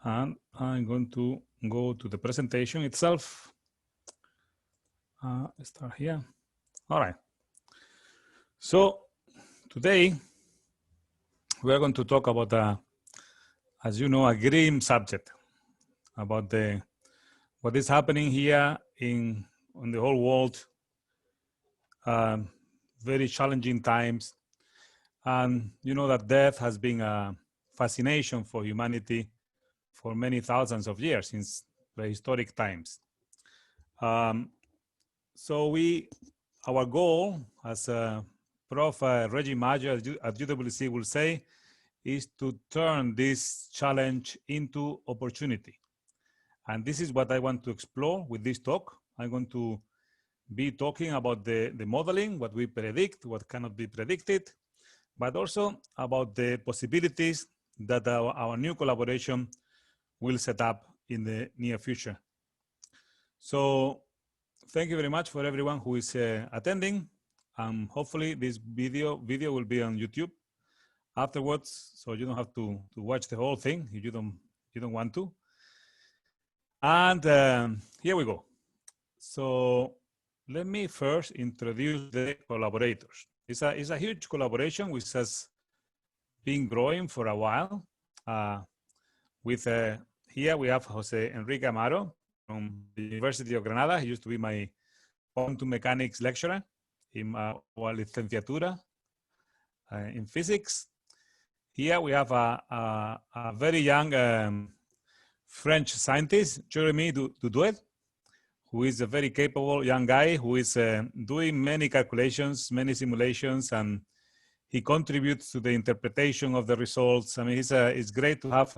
And I'm going to go to the presentation itself. Start here. All right. So today we are going to talk about, as you know, a grim subject about what is happening here on the whole world. Very challenging times, and you know that death has been a fascination for humanity for many thousands of years, since prehistoric times. So our goal as Prof. Reggie Maggio at UWC will say is to turn this challenge into opportunity. And this is what I want to explore with this talk. I'm going to be talking about the modeling, what we predict, what cannot be predicted, but also about the possibilities that our new collaboration will set up in the near future. So thank you very much for everyone who is attending. Hopefully this video will be on YouTube afterwards, so you don't have to watch the whole thing if you don't want to. And here we go. So let me first introduce the collaborators. It's a huge collaboration which has been growing for a while. Here we have Jose Enrique Amaro from the University of Granada. He used to be my quantum mechanics lecturer in our licenciatura in physics. Here we have a very young French scientist, Jeremy Dudouet, who is a very capable young guy who is doing many calculations, many simulations, and he contributes to the interpretation of the results. I mean, it's great to have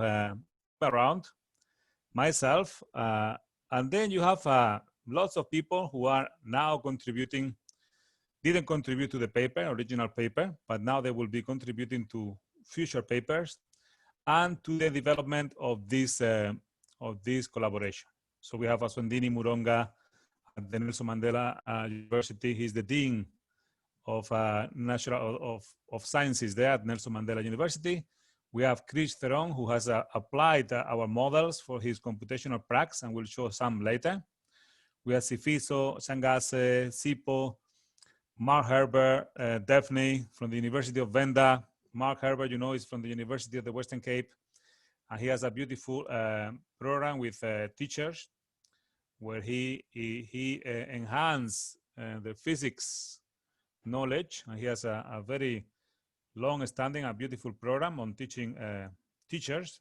around. Myself, and then you have lots of people who are now contributing, didn't contribute to the paper, original paper, but now they will be contributing to future papers and to the development of this collaboration. So we have Aswandini Muronga at the Nelson Mandela University. He's the Dean of Sciences there at Nelson Mandela University. We have Chris Theron, who has applied our models for his computational pracs, and we'll show some later. We have Sifiso, Shangase, Sipo, Mark Herbert, Daphne from the University of Venda. Mark Herbert, you know, is from the University of the Western Cape. And he has a beautiful program with teachers where he enhances the physics knowledge. And he has a very long-standing, a beautiful program on teaching teachers.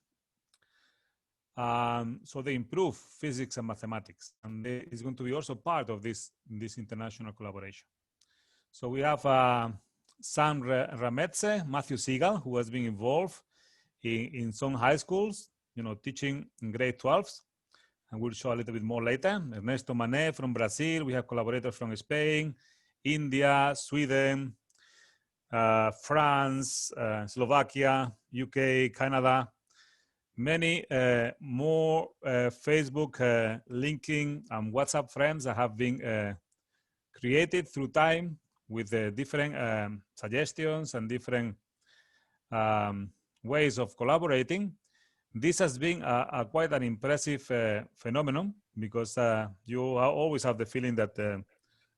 So they improve physics and mathematics. And it's going to be also part of this international collaboration. So we have Sam Rametse, Matthew Seagal, who has been involved in some high schools, you know, teaching in grade 12s. And we'll show a little bit more later. Ernesto Manet from Brazil. We have collaborators from Spain, India, Sweden, France, Slovakia, UK, Canada, many more Facebook, LinkedIn, and WhatsApp friends that have been created through time with different suggestions and different ways of collaborating. This has been quite an impressive phenomenon because you always have the feeling that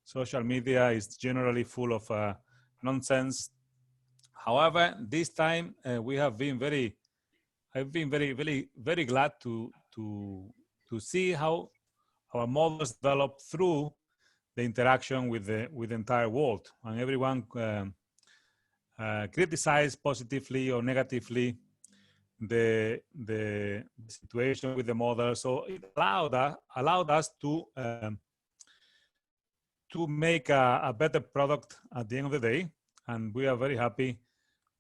social media is generally full of nonsense. However, this time I've been very glad to see how our models develop through the interaction with the entire world, and everyone criticized positively or negatively the situation with the model. So it allowed us to make a better product at the end of the day. And we are very happy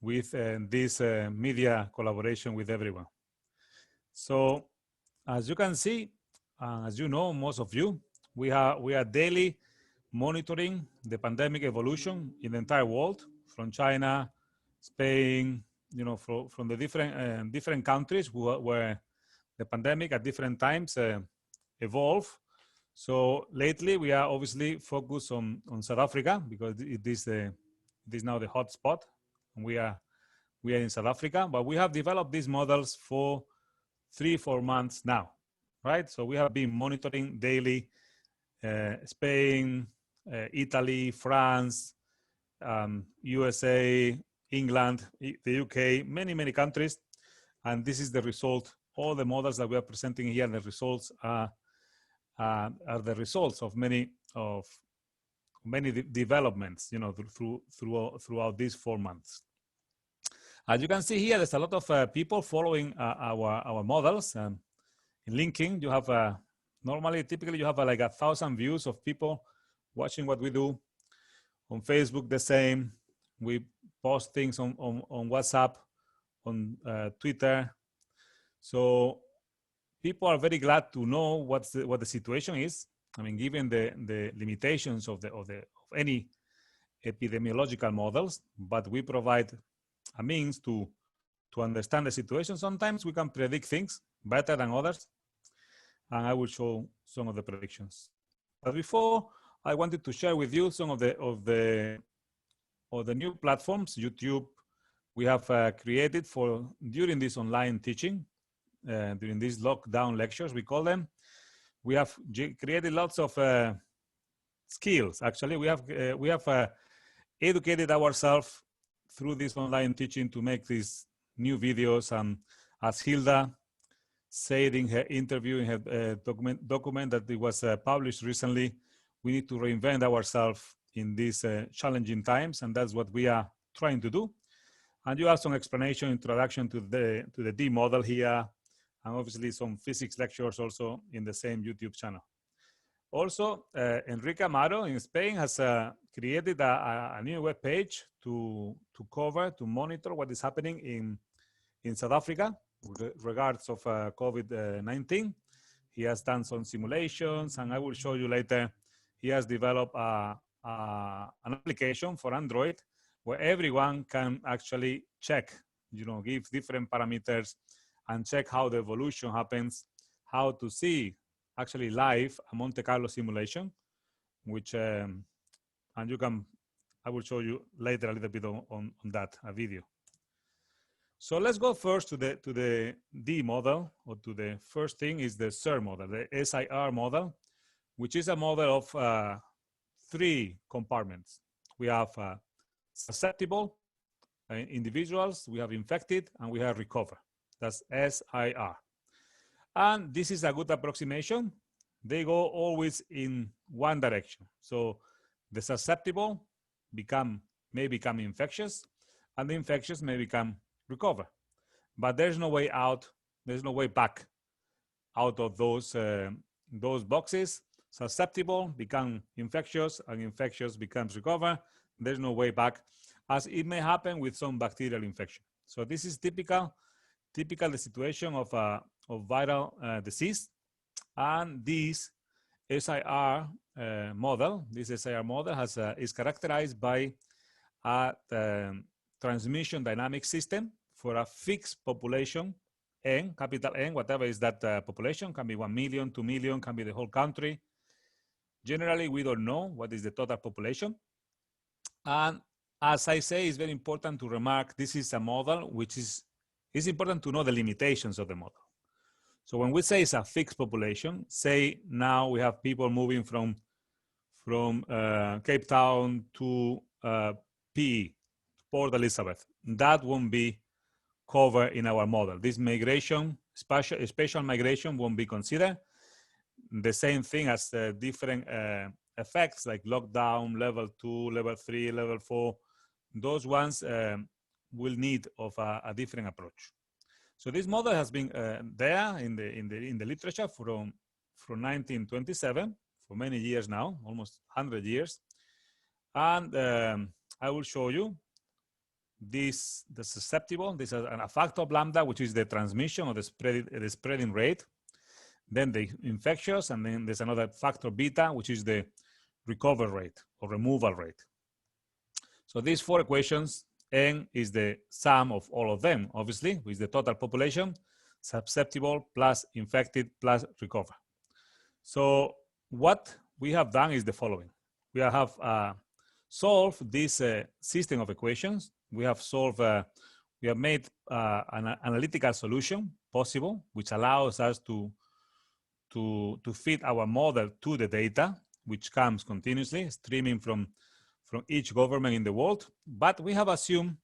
with this media collaboration with everyone. So as you can see, as you know, most of you, we are daily monitoring the pandemic evolution in the entire world, from China, Spain, you know, from the different countries where the pandemic at different times evolve. So lately we are obviously focused on South Africa because it is now the hot spot, and we are in South Africa. But we have developed these models for 3-4 months now, right? So we have been monitoring daily Spain, Italy, France, USA, England, the UK, many countries. And this is the result. All the models that we are presenting here, the results are the results of many developments, you know, throughout these 4 months. As you can see here, there's a lot of people following our models. In linking, you have typically you have like 1,000 views of people watching what we do. On Facebook, the same. We post things on WhatsApp, on Twitter. So people are very glad to know what the situation is. I mean, given the limitations of any epidemiological models, but we provide a means to understand the situation. Sometimes we can predict things better than others, and I will show some of the predictions. But before, I wanted to share with you some of the new platforms, YouTube, we have created during this online teaching, during these lockdown lectures, we call them. We have created lots of skills. Actually, we have educated ourselves through this online teaching to make these new videos. And as Hilda said in her interview, in her document that it was published recently, we need to reinvent ourselves in these challenging times, and that's what we are trying to do. And you have some explanation, introduction to the D model here, and obviously some physics lectures also in the same YouTube channel. Also, Enrique Amaro in Spain has created a new web page to monitor what is happening in South Africa with regards of COVID-19. He has done some simulations, and I will show you later. He has developed an application for Android where everyone can actually check, you know, give different parameters and check how the evolution happens, how to see actually live a Monte Carlo simulation, which and I will show you later a little bit on that video. So let's go first to the D model, or to the first thing is the SIR model, the SIR model, which is a model of 3 compartments. We have susceptible individuals, we have infected, and we have recovered. That's SIR. And this is a good approximation. They go always in one direction. So the susceptible may become infectious, and the infectious may become recover. But there's no way out. There's no way back out of those boxes. Susceptible become infectious, and infectious becomes recover. There's no way back, as it may happen with some bacterial infection. So this is typical the situation of viral disease. And this SIR model is characterized by a transmission dynamic system for a fixed population, N, capital N, whatever is that population, can be 1 million, 2 million, can be the whole country. Generally, we don't know what is the total population. And as I say, it's very important to remark, this is a model which it's important to know the limitations of the model. So when we say it's a fixed population, say now we have people moving from Cape Town to PE, Port Elizabeth, that won't be covered in our model. This migration, spatial migration, won't be considered. The same thing as different effects like lockdown, level 2, level 3, level 4. Those ones will need of a different approach. So this model has been there in the literature from 1927 for many years now, almost 100 years. And I will show you the susceptible. This is a factor of lambda, which is the transmission or the spreading rate. Then the infectious, and then there's another factor beta, which is the recovery rate or removal rate. So these 4 equations, N is the sum of all of them, obviously, with the total population, susceptible plus infected plus recover. So what we have done is the following. We have solved this system of equations. We have made an analytical solution, possible, which allows us to feed our model to the data, which comes continuously, streaming from each government in the world. But we have assumed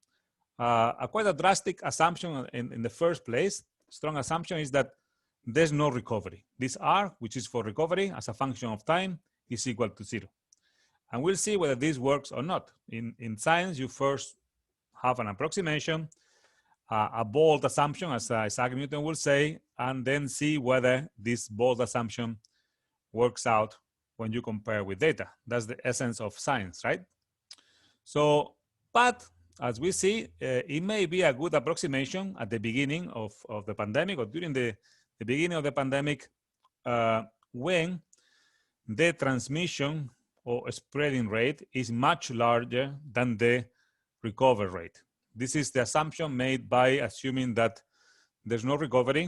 quite a drastic assumption in the first place. Strong assumption is that there's no recovery. This R, which is for recovery as a function of time, is equal to 0. And we'll see whether this works or not. In science, you first have an approximation, a bold assumption, as Isaac Newton will say, and then see whether this bold assumption works out when you compare with data. That's the essence of science, right? So, but as we see, it may be a good approximation at the beginning of the pandemic, or during the beginning of the pandemic, when the transmission or spreading rate is much larger than the recovery rate. This is the assumption made by assuming that there's no recovery,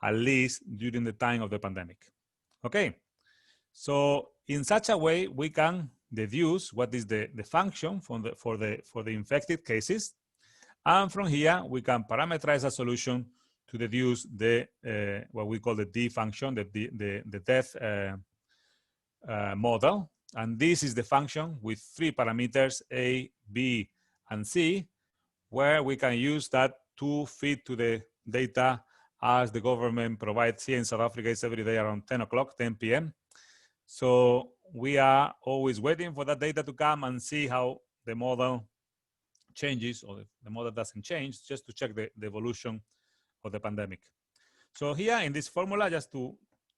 at least during the time of the pandemic. Okay, so in such a way, we can deduce what is the function for the infected cases, and from here we can parameterize a solution to deduce the what we call the D function, the death model. And this is the function with 3 parameters, A, B, and C, where we can use that to feed to the data as the government provides. Here in South Africa, it's every day around 10 o'clock, 10 p.m. So we are always waiting for that data to come and see how the model changes, or the model doesn't change, just to check the evolution of the pandemic. So here in this formula,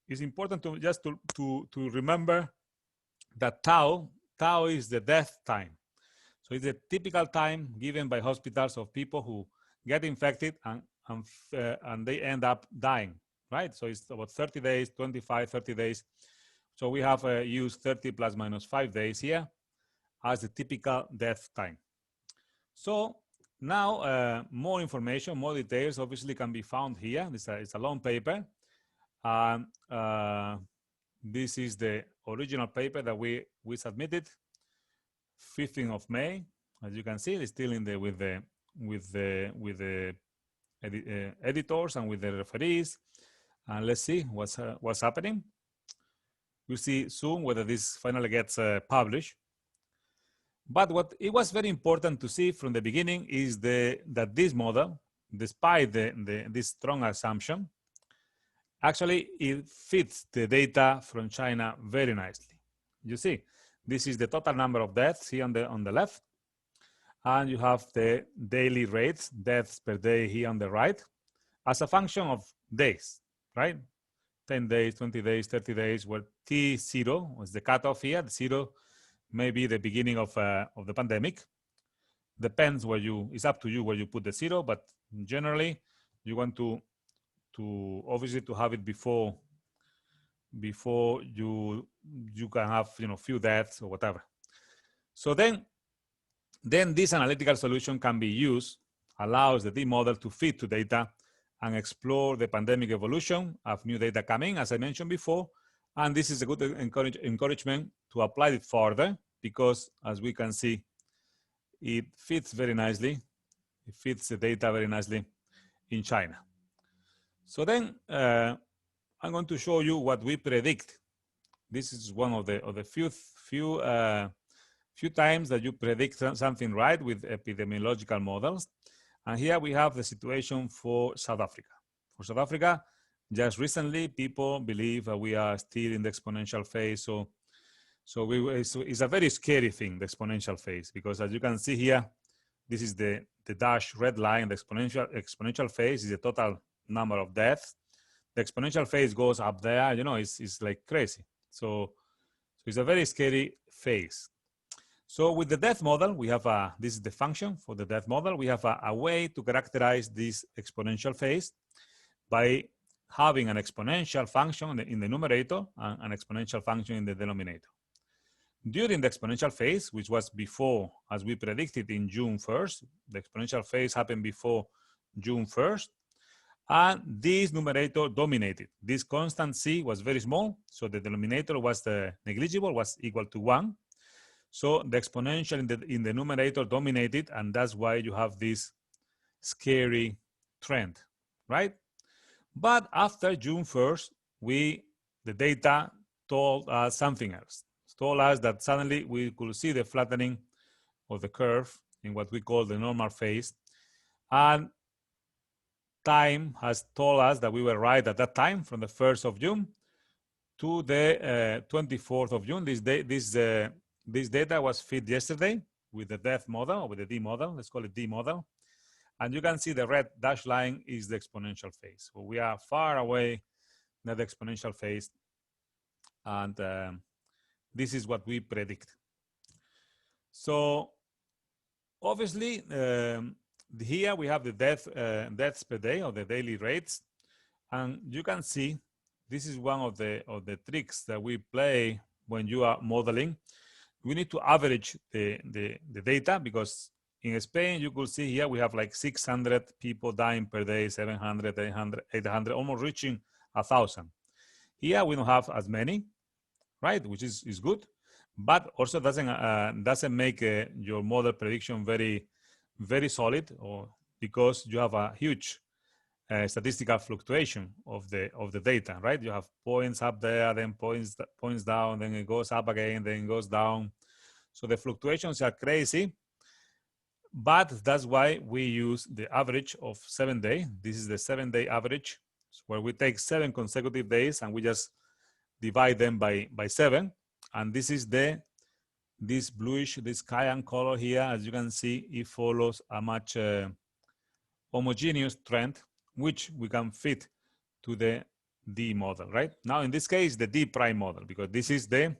it's important to remember that tau is the death time. So it's the typical time given by hospitals of people who get infected and they end up dying, right? So it's about 30 days, 25, 30 days. So we have used 30 plus minus 5 days here as the typical death time. So now more information, more details obviously can be found here. It's a long paper. This is the original paper that we submitted, 15th of May. As you can see, it's still in with the editors and with the referees. And let's see what's happening. We'll see soon whether this finally gets published. But what it was very important to see from the beginning is that this model, despite this strong assumption, actually it fits the data from China very nicely. You see, this is the total number of deaths here on the left, and you have the daily rates, deaths per day here on the right, as a function of days, right? 10 days, 20 days, 30 days, where T0 was the cutoff here. The 0 may be the beginning of the pandemic. Depends it's up to you where you put the 0, but generally you want to obviously to have it before you can have few deaths or whatever. So then this analytical solution can be used, allows the D model to fit to data and explore the pandemic evolution of new data coming, as I mentioned before. And this is a good encouragement to apply it further, because as we can see, it fits very nicely. It fits the data very nicely in China. So then I'm going to show you what we predict. This is one of the few times that you predict something right with epidemiological models. And here we have the situation for South Africa. For South Africa, just recently, people believe that we are still in the exponential phase. So it's a very scary thing, the exponential phase, because as you can see here, this is the dashed red line. The exponential phase is the total number of deaths. The exponential phase goes up there, it's like crazy. So it's a very scary phase. So with the death model, we have this is the function for the death model. We have a way to characterize this exponential phase by having an exponential function in the numerator and an exponential function in the denominator. During the exponential phase, which was before, as we predicted in June 1st, the exponential phase happened before June 1st, and this numerator dominated. This constant C was very small, so the denominator was negligible, was equal to 1. So the exponential in the numerator dominated, and that's why you have this scary trend, right? But after June 1st, the data told us something else. It told us that suddenly we could see the flattening of the curve in what we call the normal phase. And time has told us that we were right at that time, from the 1st of June to the 24th of June. This data was fed yesterday with the death model, or with the D model. Let's call it D model. And you can see the red dashed line is the exponential phase. So we are far away from the exponential phase. And this is what we predict. So obviously, here we have the deaths per day, or the daily rates. And you can see this is one of the tricks that we play when you are modeling. We need to average the data, because in Spain, you could see here we have like 600 people dying per day, 700, 800, almost reaching 1,000. Here we don't have as many, right? Which is good, but also doesn't make your model prediction very, very solid, or because you have a huge statistical fluctuation of the data, right? You have points up there, then points down, then it goes up again, then it goes down. So the fluctuations are crazy, but that's why we use the average of 7 days. This is the 7-day average, where we take 7 consecutive days and we just divide them by 7. And this is this bluish, this cyan color here. As you can see, it follows a much homogeneous trend, which we can fit to the D model, right? Now, in this case, the D prime model, because this is the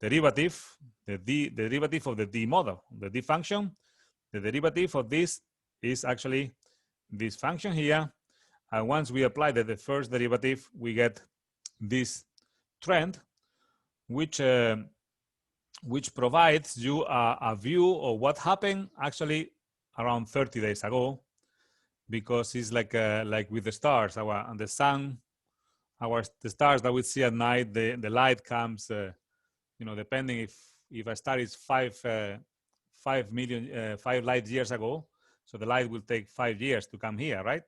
derivative, the derivative of the D model, the D function. The derivative of this is actually this function here. And once we apply the first derivative, we get this trend, which provides you a view of what happened actually around 30 days ago, because it's like with the stars, the sun, the stars that we see at night, the light comes, depending if a star is 5 light years ago, so the light will take 5 years to come here, right?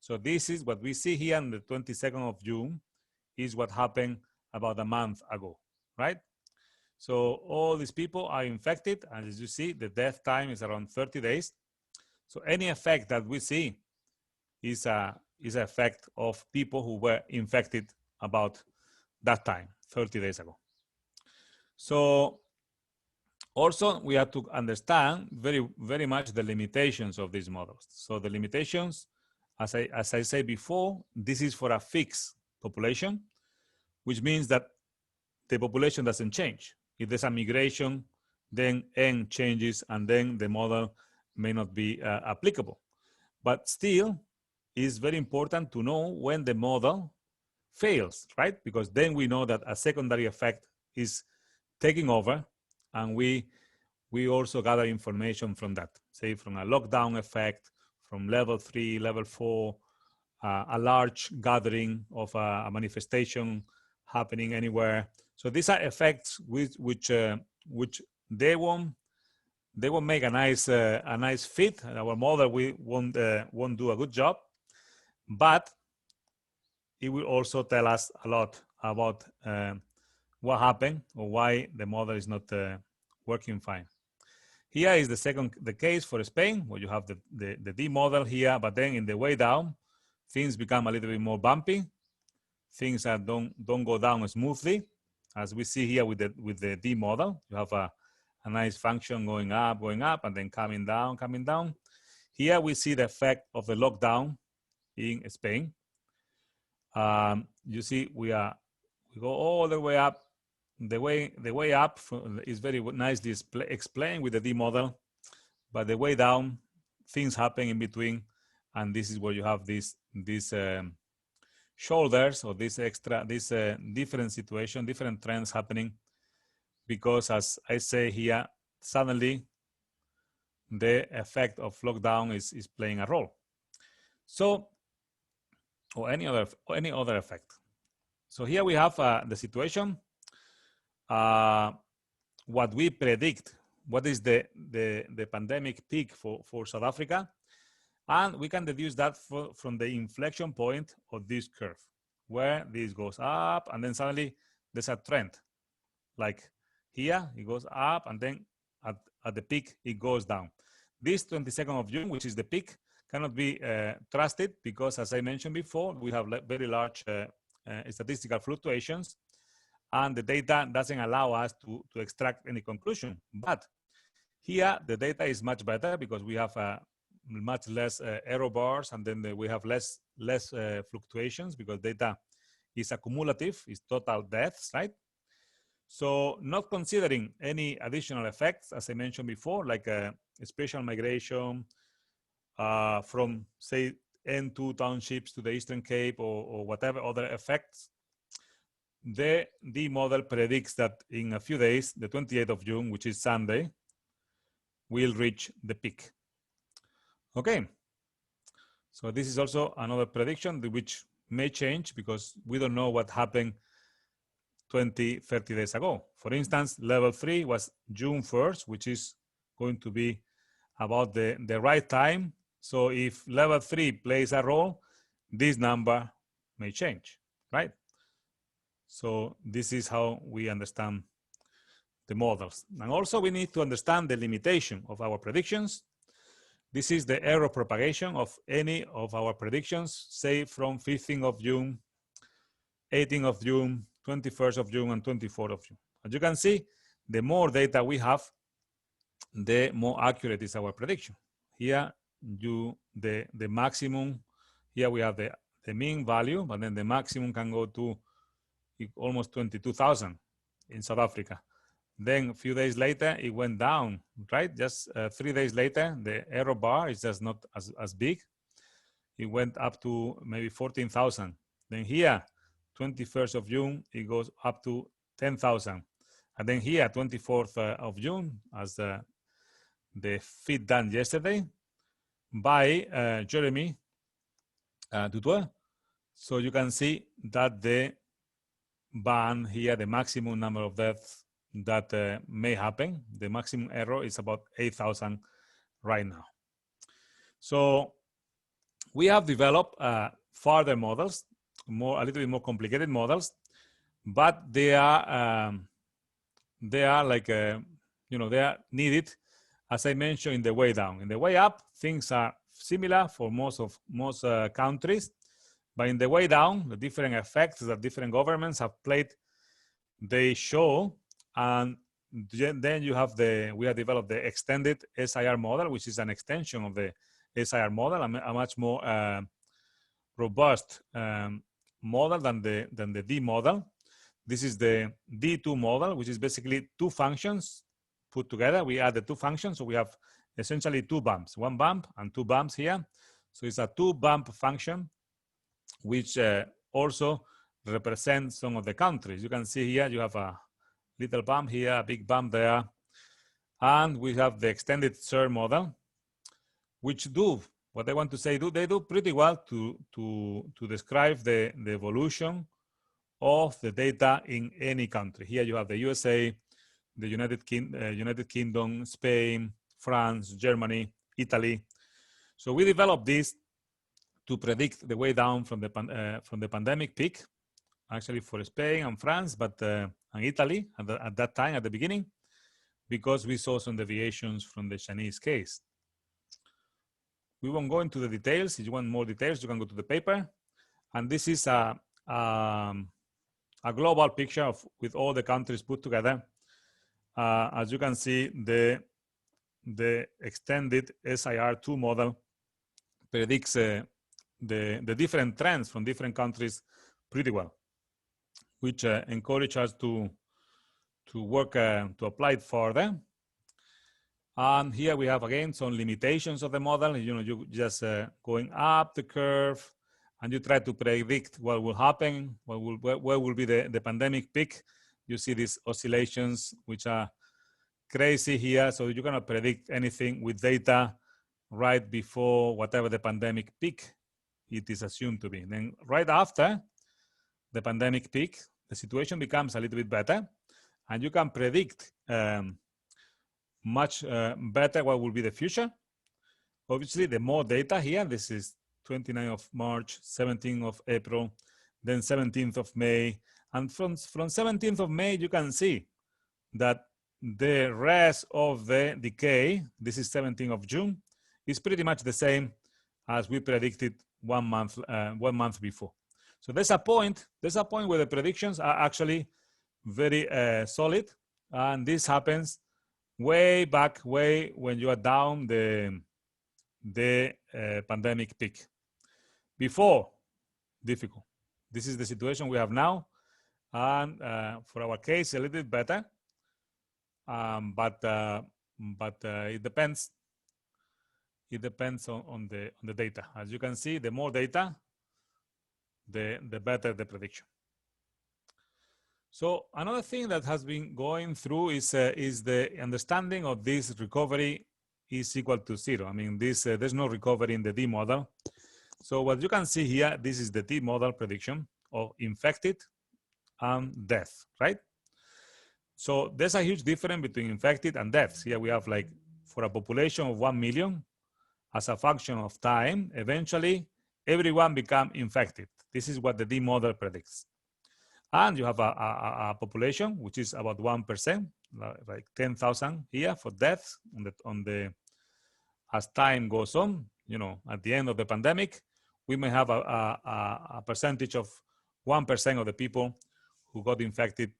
So this is what we see here on the 22nd of June, is what happened about a month ago, right? So all these people are infected, and as you see, the death time is around 30 days. So any effect that we see is an effect of people who were infected about that time, 30 days ago. So also, we have to understand very, very much the limitations of these models. So the limitations, as I said before, this is for a fixed population, which means that the population doesn't change. If there's a migration, then N changes, and then the model may not be applicable. But still, it's very important to know when the model fails, right? Because then we know that a secondary effect is taking over, and we also gather information from that, say from a lockdown effect, from level 3, level 4, a large gathering of a manifestation happening anywhere. So these are effects which they won't make a nice fit. Our model won't do a good job, but it will also tell us a lot about what happened, or why the model is not working fine. Here is the case for Spain, where you have the D model here, but then in the way down, things become a little bit more bumpy. Things don't go down smoothly, as we see here with the D model. You have a nice function going up, and then coming down. Here we see the effect of the lockdown in Spain. You see, we go all the way up. The way up is very nicely explained with the D model, but the way down, things happen in between, and this is where you have these shoulders, or this different situation, different trends happening, because as I say here, suddenly the effect of lockdown is playing a role. So, or any other effect. So here we have the situation. What we predict, what is the pandemic peak for South Africa, And we can deduce that from the inflection point of this curve, where this goes up and then suddenly there's a trend. Like here, it goes up and then at the peak, it goes down. This 22nd of June, which is the peak, cannot be trusted because, as I mentioned before, we have very large statistical fluctuations, and the data doesn't allow us to extract any conclusion. But here, the data is much better because we have much less error bars, and then we have less fluctuations because data is accumulative, is total deaths, right? So not considering any additional effects, as I mentioned before, like a spatial migration from, say, N2 townships to the Eastern Cape or whatever other effects, the model predicts that in a few days, the 28th of June, which is Sunday, will reach the peak. Okay. So this is also another prediction which may change because we don't know what happened 20, 30 days ago. For instance, level 3 was June 1st, which is going to be about the right time. So if level 3 plays a role, this number may change, right? So this is how we understand the models. And also we need to understand the limitation of our predictions. This is the error propagation of any of our predictions, say from 15th of June, 18th of June, 21st of June, and 24th of June. As you can see, the more data we have, the more accurate is our prediction. Here, the maximum, here we have the mean value, but then the maximum can go to almost 22,000 in South Africa. Then a few days later, it went down, right? Just 3 days later, the error bar is just not as big. It went up to maybe 14,000. Then here, 21st of June, it goes up to 10,000. And then here, 24th of June, as the feed done yesterday by Jeremy Dutoit. So you can see that the band here, the maximum number of deaths that may happen, the maximum error is about 8,000 right now. So we have developed further models, a little bit more complicated models, but they are like they are needed, as I mentioned, in the way down. In the way up, things are similar for most countries, but in the way down, the different effects that different governments have played, they show. And then you have we have developed the extended SIR model, which is an extension of the SIR model, a much more robust model than the D model. This is the D2 model, which is basically two functions put together. We add the two functions, so we have essentially two bumps, one bump and two bumps here. So it's a two bump function, which also represents some of the countries. You can see here you have a little bump here, a big bump there. And we have the extended SIR model, which do what I want to say. They do pretty well to describe the evolution of the data in any country. Here you have the USA, the United Kingdom, Spain, France, Germany, Italy. So we developed this to predict the way down from the pandemic peak, actually for Spain and France, but and Italy at that time, at the beginning, because we saw some deviations from the Chinese case. We won't go into the details. If you want more details, you can go to the paper. And this is a global picture with all the countries put together. As you can see, the extended SIR2 model predicts the different trends from different countries pretty well, which encourage us to work to apply it further. And here we have again some limitations of the model. You just going up the curve, and you try to predict what will happen, where will be the pandemic peak. You see these oscillations, which are crazy here. So you cannot predict anything with data right before whatever the pandemic peak it is assumed to be. Then right after the pandemic peak, the situation becomes a little bit better, and you can predict much better what will be the future Obviously, the more data here, this is 29th of March, 17th of April, then 17th of May. And from 17th of May, you can see that the rest of the decay, this is 17th of June, is pretty much the same as we predicted 1 month before. So there's a point where the predictions are actually very solid, and this happens way back, when you are down the pandemic peak. Before, difficult. This is the situation we have now, and for our case, a little bit better. But it depends. It depends on the data. As you can see, the more data, the better the prediction. So another thing that has been going through is the understanding of this recovery is equal to 0. I mean, there's no recovery in the D model. So what you can see here, this is the D model prediction of infected and death, right? So there's a huge difference between infected and deaths. Here we have, like, for a population of 1 million, as a function of time, eventually everyone become infected. This is what the D model predicts. And you have a population which is about 1%, like 10,000 here for deaths as time goes on. You know, at the end of the pandemic, we may have a percentage of 1% of the people who got infected,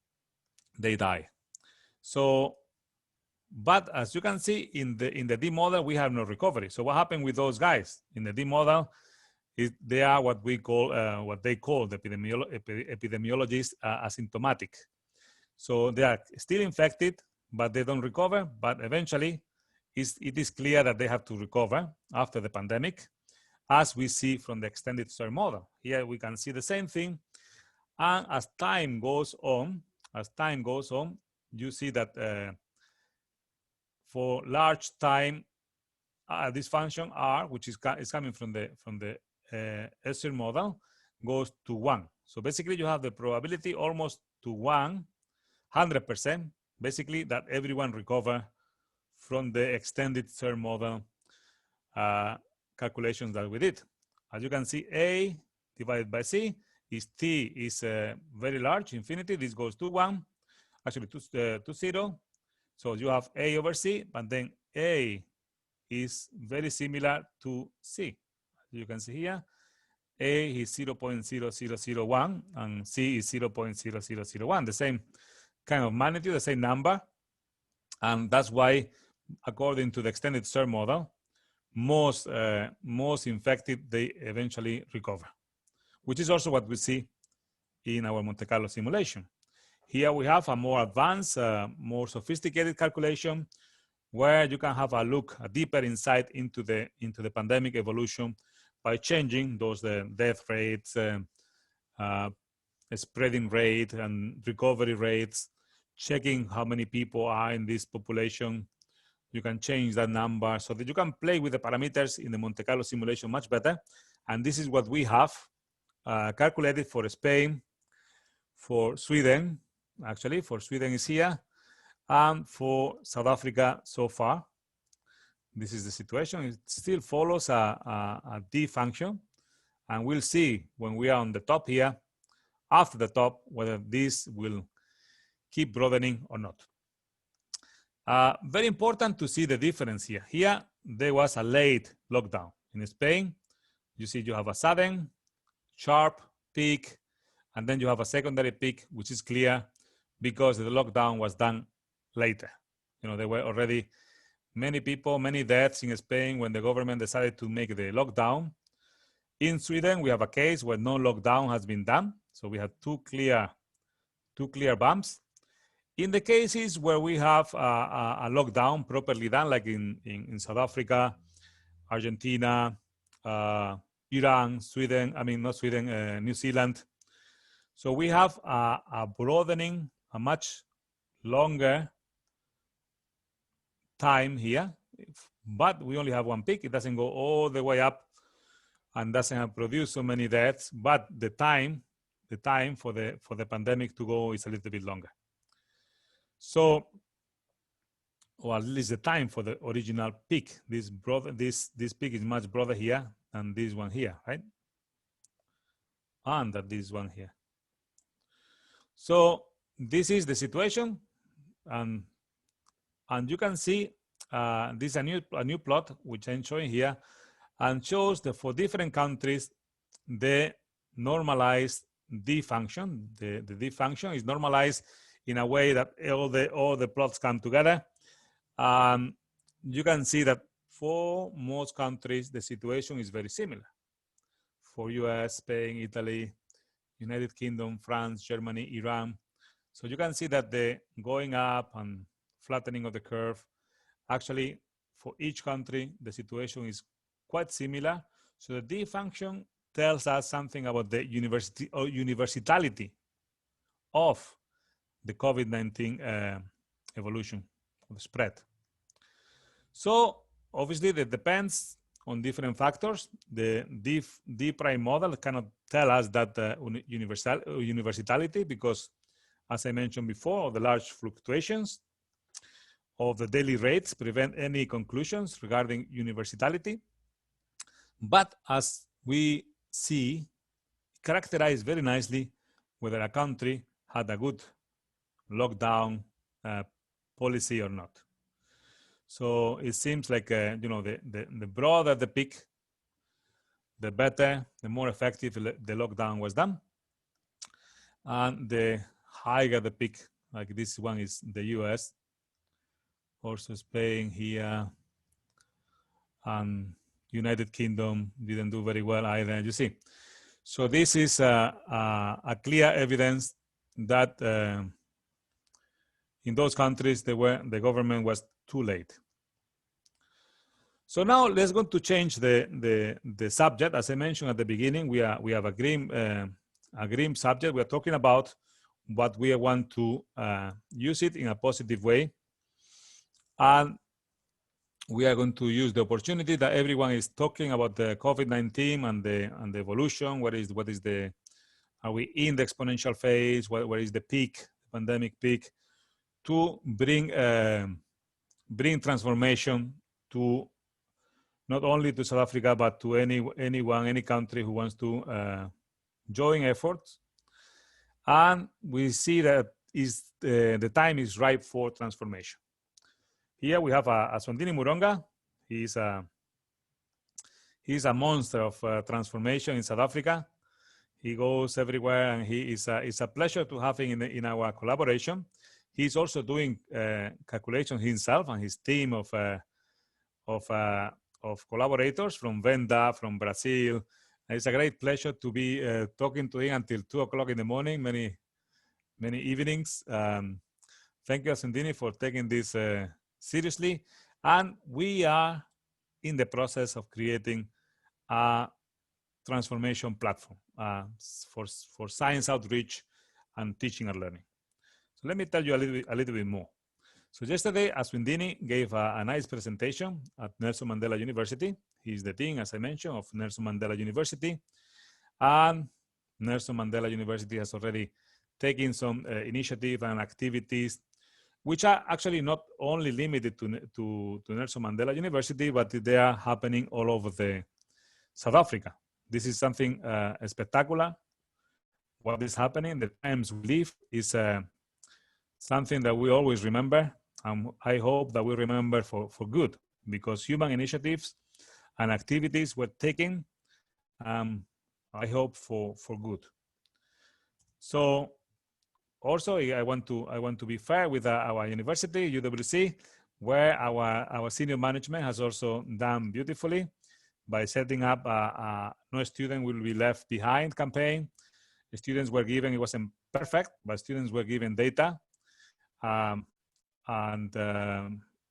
they die. So, but as you can see in the D model, we have no recovery. So what happened with those guys in the D model is they are what they call the epidemiologists asymptomatic. So they are still infected, but they don't recover. But eventually, it is clear that they have to recover after the pandemic, as we see from the extended term model. Here we can see the same thing. And as time goes on, you see that for large time, this function R, which is coming from the Escher model, goes to 1. So basically, you have the probability almost to 100%, basically, that everyone recover from the extended term model calculations that we did. As you can see, A divided by C is T is very large, infinity. This goes to 1, actually to 0. So you have A over C, but then A is very similar to C. You can see here, A is 0.0001 and C is 0.0001, the same kind of magnitude, the same number. And that's why, according to the extended term model, most infected, they eventually recover, which is also what we see in our Monte Carlo simulation. Here we have a more advanced, more sophisticated calculation, where you can have a deeper insight into the pandemic evolution by changing those death rates, spreading rate, and recovery rates, checking how many people are in this population. You can change that number so that you can play with the parameters in the Monte Carlo simulation much better. And this is what we have calculated for Spain, for Sweden, actually, for Sweden is here, and for South Africa so far. This is the situation. It still follows a D function, and we'll see when we are on the top here, after the top, whether this will keep broadening or not. Very important to see the difference here. Here, there was a late lockdown. In Spain, you see you have a sudden, sharp peak, and then you have a secondary peak, which is clear because the lockdown was done later. You know, there were already many people, many deaths in Spain when the government decided to make the lockdown. In Sweden, we have a case where no lockdown has been done. So we have two clear bumps. In the cases where we have a lockdown properly done, like in South Africa, Argentina, Iran, Sweden, I mean, not Sweden, New Zealand. So we have a broadening, a much longer time here, but we only have one peak. It doesn't go all the way up and doesn't produce so many deaths, but the time for the pandemic to go is a little bit longer. So or at least the time for the original peak. This peak is much broader here than this one here, right? And that this one here. So this is the situation, and you can see this is a new plot which I'm showing here, and shows that for different countries the normalized D function. The D function is normalized in a way that all the plots come together. You can see that for most countries the situation is very similar. For US, Spain, Italy, United Kingdom, France, Germany, Iran. So you can see that the going up and flattening of the curve, actually for each country the situation is quite similar. So the D function tells us something about the universality of the COVID-19 evolution of the spread. So obviously that depends on different factors. The D prime model cannot tell us that universality, because as I mentioned before, the large fluctuations of the daily rates prevent any conclusions regarding universality. But as we see, characterized very nicely whether a country had a good lockdown policy or not. So it seems like you know, the broader the peak, the better, the more effective the lockdown was done, and the higher the peak, like this one is the US, also Spain here, and United Kingdom didn't do very well either, you see. So this is a clear evidence that in those countries the government was too late. So now let's go to change the subject. As I mentioned at the beginning, we have a grim subject. We are talking about what we want to use it in a positive way, and we are going to use the opportunity that everyone is talking about the COVID-19 and the evolution. What is the, are we in the exponential phase? Where is the peak, pandemic peak, to bring transformation to not only to South Africa, but to any country who wants to join efforts. And we see that the time is ripe for transformation. Here we have Aswandini Muronga. He's a monster of transformation in South Africa. He goes everywhere, and it's a pleasure to have him in our collaboration. He's also doing calculations himself and his team of collaborators from Venda, from Brazil. And it's a great pleasure to be talking to him until 2 o'clock in the morning, many evenings. Thank you, Aswandini, for taking this seriously. And we are in the process of creating a transformation platform for science outreach and teaching and learning. So let me tell you a little bit more. So yesterday, Aswandini gave a nice presentation at Nelson Mandela University. He's the dean, as I mentioned, of Nelson Mandela University. And Nelson Mandela University has already taken some initiative and activities which are actually not only limited to Nelson Mandela University, but they are happening all over South Africa. This is something spectacular. What is happening, the times we live, is something that we always remember. I hope that we remember for good, because human initiatives and activities were taken, I hope for good. So also, I want to be fair with our university, UWC, where our senior management has also done beautifully by setting up No Student Will Be Left Behind campaign. The students were given, it wasn't perfect, but students were given data and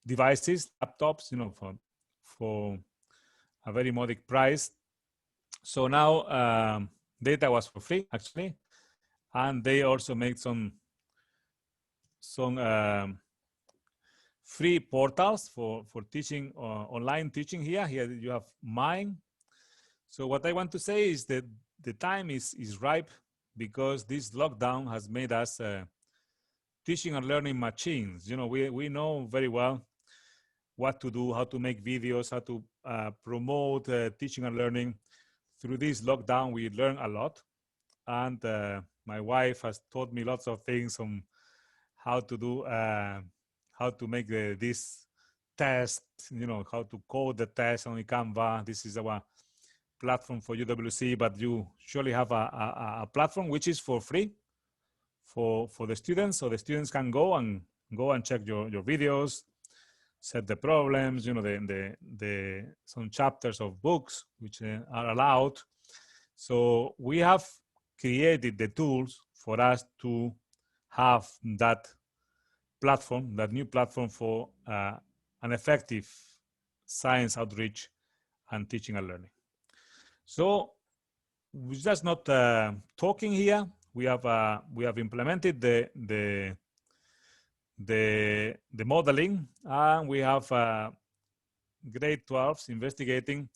devices, laptops, you know, for a very modest price. So now data was for free, actually. And they also made some free portals for teaching, online teaching here. Here you have mine. So what I want to say is that the time is ripe, because this lockdown has made us teaching and learning machines. You know, we know very well what to do, how to make videos, how to promote teaching and learning. Through this lockdown, we learned a lot. And my wife has taught me lots of things on how to do, how to make this test, how to code the test on Canva. This is our platform for UWC, but you surely have a platform which is for free for the students, so the students can go and check your videos, set the problems, the some chapters of books which are allowed. So we have created the tools for us to have that platform, that new platform for an effective science outreach and teaching and learning. So we're just not talking here. We have implemented the modeling, and we have grade 12s investigating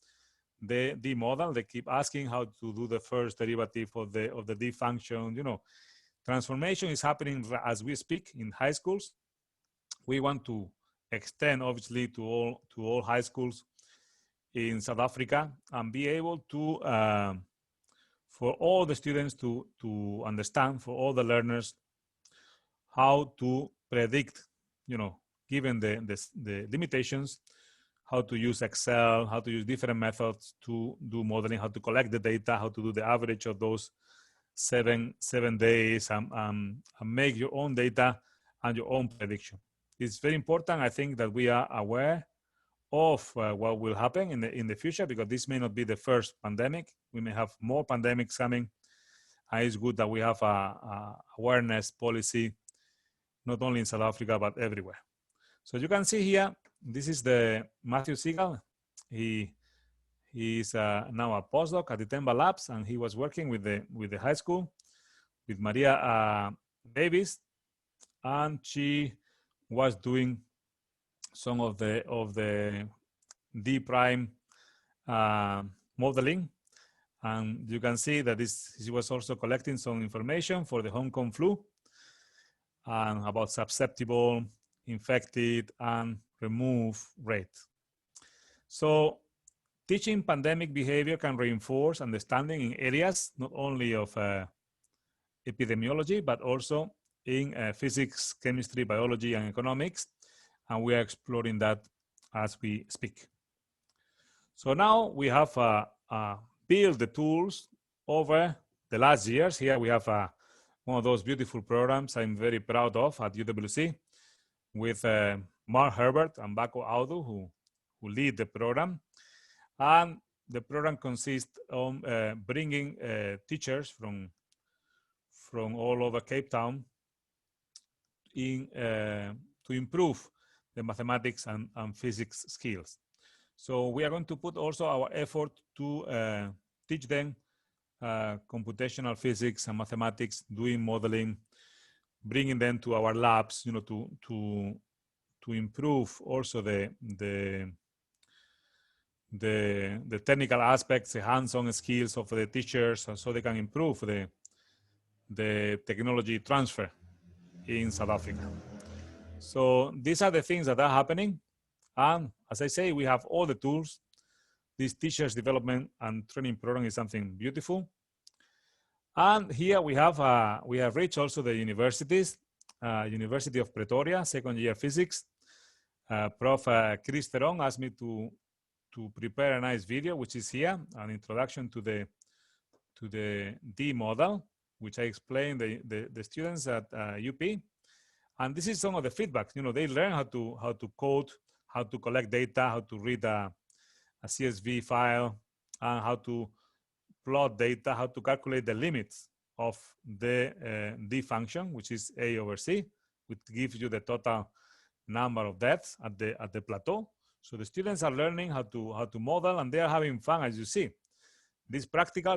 the D model. They keep asking how to do the first derivative of the D function. Transformation is happening as we speak in high schools. We want to extend, obviously, to all high schools in South Africa and be able to for all the students to understand, for all the learners, how to predict, given the limitations, how to use Excel, how to use different methods to do modeling, how to collect the data, how to do the average of those seven days, and make your own data and your own prediction. It's very important, I think, that we are aware of what will happen in the future, because this may not be the first pandemic. We may have more pandemics coming, and it's good that we have a awareness policy, not only in South Africa, but everywhere. So you can see here, this is the Matthew Seagal. He is now a postdoc at the Temba Labs, and he was working with the high school, with Maria Davis, and she was doing some of the D prime modeling, and you can see that she was also collecting some information for the Hong Kong flu and about susceptible, infected, and remove rate. So teaching pandemic behavior can reinforce understanding in areas not only of epidemiology, but also in physics, chemistry, biology, and economics. And we are exploring that as we speak. So now we have built the tools over the last years. Here we have one of those beautiful programs I'm very proud of at UWC, with Mark Herbert and Bako Audu, who lead the program. And the program consists of bringing teachers from all over Cape Town to improve the mathematics and physics skills. So we are going to put also our effort to teach them computational physics and mathematics, doing modeling, bringing them to our labs, to improve also the technical aspects, the hands-on skills of the teachers, so they can improve the technology transfer in South Africa. So these are the things that are happening. And as I say, we have all the tools. This teachers development and training program is something beautiful. And here we have reached also the universities, University of Pretoria, second year physics. Prof. Chris Theron asked me to prepare a nice video, which is here, an introduction to the D model, which I explained the students at UP. And this is some of the feedback. They learn how to code, how to collect data, how to read a CSV file, and how to plot data, how to calculate the limits of the D function, which is A over C, which gives you the total number of deaths at the plateau. So the students are learning how to model, and they are having fun, as you see. This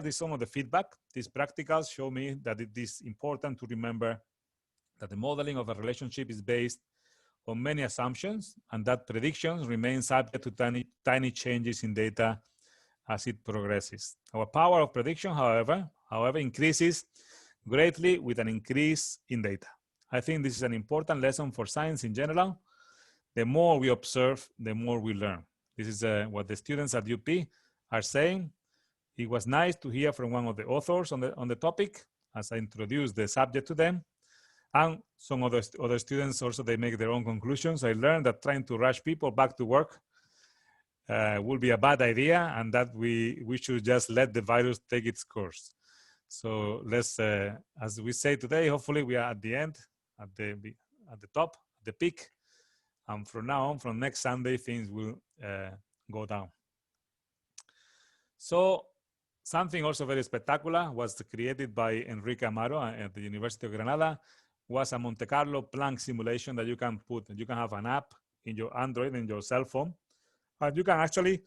is some of the feedback. These practicals show me that it is important to remember that the modeling of a relationship is based on many assumptions, and that predictions remain subject to tiny changes in data as it progresses. Our power of prediction, however, increases greatly with an increase in data. I think this is an important lesson for science in general, the more we observe, the more we learn. This is what the students at UP are saying. It was nice to hear from one of the authors on the topic as I introduced the subject to them. And some other students also, they make their own conclusions. I learned that trying to rush people back to work will be a bad idea, and that we should just let the virus take its course. So let's, as we say today, hopefully we are at the end, at the top, the peak. And from now on, from next Sunday, things will go down. So something also very spectacular was created by Enrique Amaro at the University of Granada, was a Monte Carlo plank simulation that you can put. You can have an app in your Android, in your cell phone, and you can actually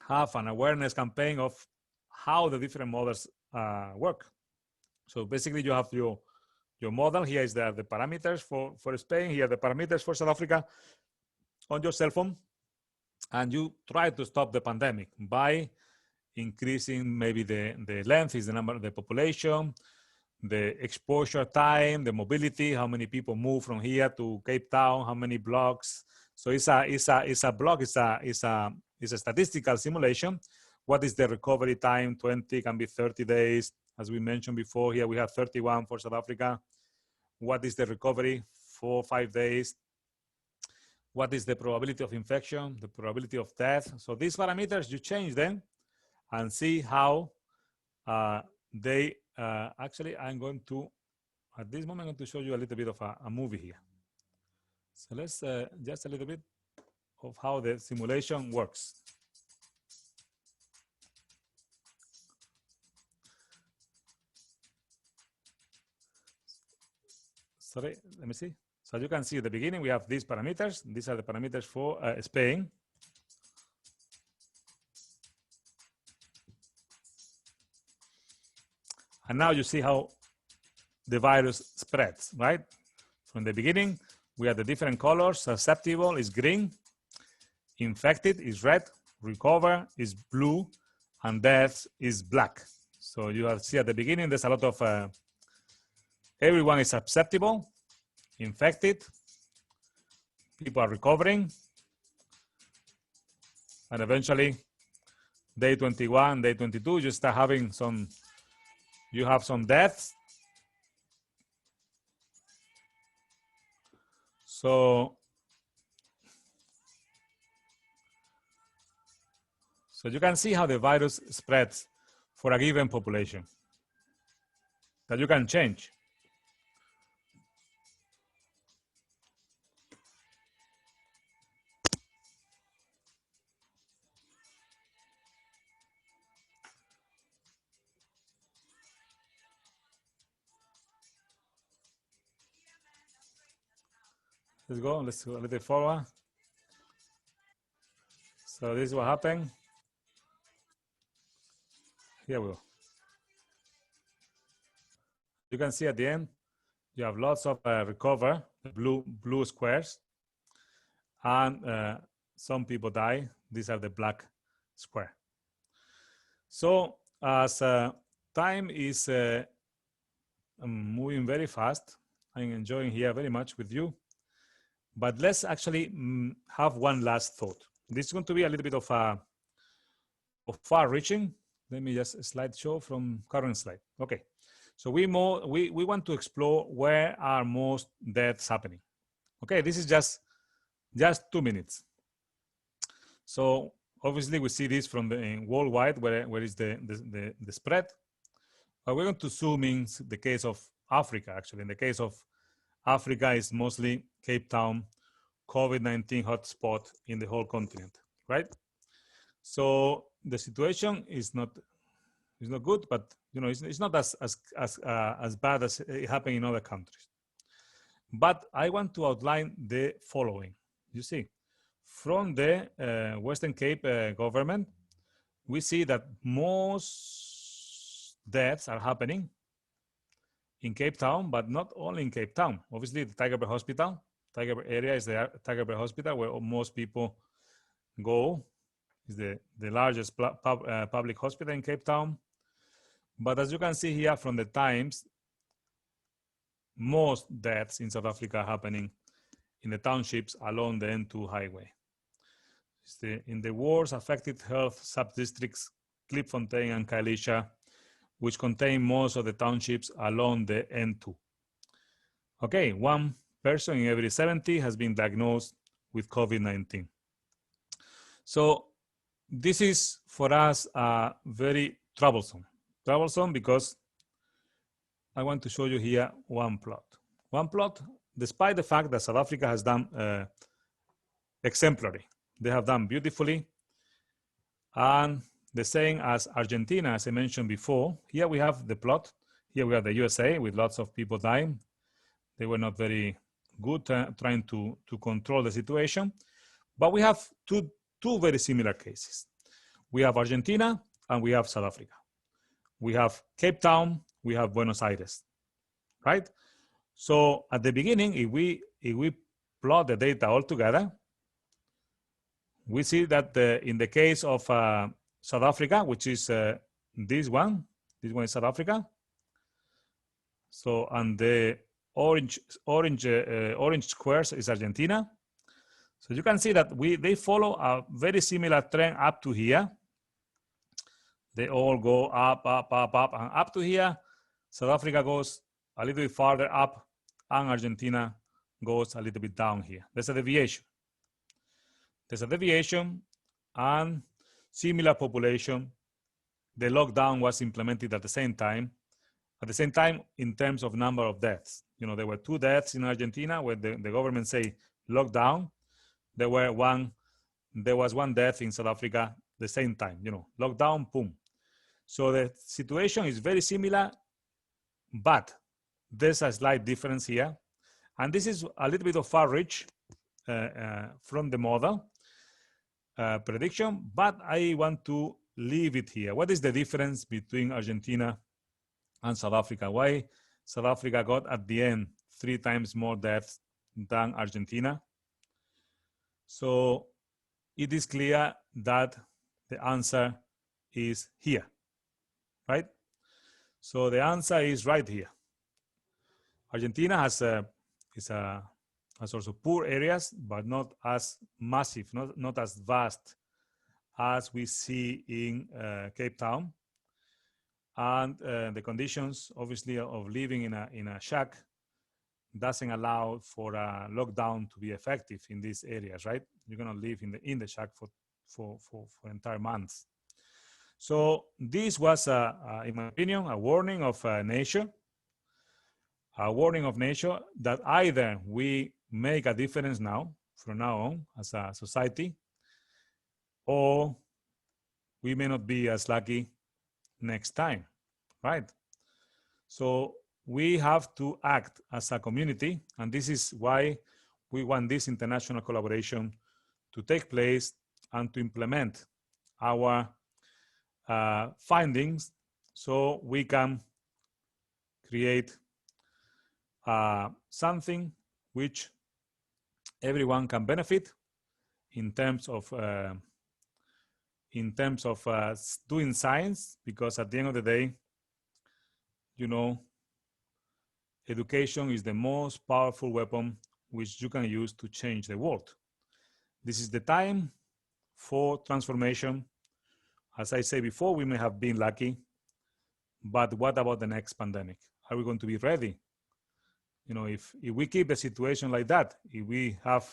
have an awareness campaign of how the different models work. So basically you have your model. Here is the parameters for Spain. Here are the parameters for South Africa on your cell phone. And you try to stop the pandemic by increasing maybe the length is the number of the population, the exposure time, the mobility, how many people move from here to Cape Town, how many blocks. So it's a block, it's a statistical simulation. What is the recovery time? 20, can be 30 days. As we mentioned before, here we have 31 for South Africa. What is the recovery? 4 or 5 days. What is the probability of infection? The probability of death? So these parameters, you change them and see how they actually, I'm going to, at this moment, I'm going to show you a little bit of a movie here. So let's just a little bit of how the simulation works. Sorry, let me see. So you can see at the beginning, we have these parameters. These are the parameters for Spain. And now you see how the virus spreads, right? From the beginning, we have the different colors. Susceptible is green, infected is red, recover is blue, and death is black. So you have see at the beginning, there's a lot of, everyone is susceptible, infected, people are recovering, and eventually, day 21, day 22, you start having some, you have some deaths. So you can see how the virus spreads for a given population that you can change. Let's go a little bit forward. So this is what happened. Here we go. You can see at the end, you have lots of recover, blue squares, and some people die. These are the black square. So as time is moving very fast, I'm enjoying here very much with you. But let's actually have one last thought. This is going to be a little bit of far-reaching. Let me just slideshow from current slide. Okay, so we want to explore where are most deaths happening. Okay, this is just 2 minutes. So obviously we see this from the worldwide, where is the spread. But we're going to zoom in the case of Africa. Actually, in the case of Africa, is mostly Cape Town, COVID-19 hotspot in the whole continent, right? So the situation is not good, but you know it's not as bad as it happened in other countries. But I want to outline the following. You see, from the Western Cape government, we see that most deaths are happening in Cape Town, but not only in Cape Town. Obviously, the Tygerberg Hospital, Tygerberg area is the Tygerberg Hospital where most people go. Is the largest public hospital in Cape Town. But as you can see here from the times, most deaths in South Africa are happening in the townships along the N2 highway. In the worst affected health sub-districts, Klipfontein and Kailicha, which contain most of the townships along the N2. Okay, 1 person in every 70 has been diagnosed with COVID-19. So this is for us very troublesome. Troublesome because I want to show you here one plot. One plot, despite the fact that South Africa has done exemplary. They have done beautifully. And the same as Argentina, as I mentioned before. Here we have the plot. Here we have the USA with lots of people dying. They were not very good trying to control the situation. But we have two very similar cases. We have Argentina and we have South Africa. We have Cape Town, we have Buenos Aires, right? So at the beginning, if we plot the data all together, we see that in the case of South Africa, which is this one is South Africa. So, and the orange squares is Argentina. So you can see that they follow a very similar trend up to here. They all go up, up, up, up, and up to here. South Africa goes a little bit farther up, and Argentina goes a little bit down here. There's a deviation. There's a deviation and similar population. The lockdown was implemented at the same time. At the same time, in terms of number of deaths. You know, there were 2 deaths in Argentina where the government say lockdown. There was 1 death in South Africa the same time, you know, lockdown, boom. So the situation is very similar, but there's a slight difference here. And this is a little bit of far reach from the model prediction, but I want to leave it here. What is the difference between Argentina and South Africa? Why South Africa got at the end 3 times more deaths than Argentina? So it is clear that the answer is here, right? So the answer is right here. Argentina has also poor areas, but not as massive, not as vast as we see in Cape Town. And the conditions, obviously, of living in a shack doesn't allow for a lockdown to be effective in these areas, right? You're gonna live in the shack for entire months. So this was, in my opinion, a warning of nature. A warning of nature that either we make a difference now, from now on, as a society, or we may not be as lucky next time, right? So we have to act as a community, and this is why we want this international collaboration to take place and to implement our findings so we can create something which everyone can benefit in terms of doing science, because at the end of the day, you know, education is the most powerful weapon which you can use to change the world. This is the time for transformation. As I said before, we may have been lucky, but what about the next pandemic? Are we going to be ready? You know, if we keep the situation like that, if we have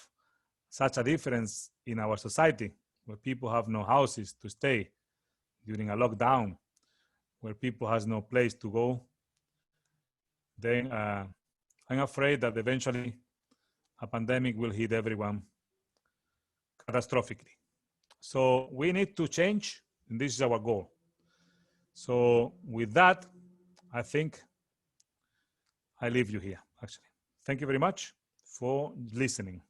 such a difference in our society, where people have no houses to stay during a lockdown, where people has no place to go, then I'm afraid that eventually a pandemic will hit everyone catastrophically. So we need to change, and this is our goal. So with that, I think I leave you here, actually. Thank you very much for listening.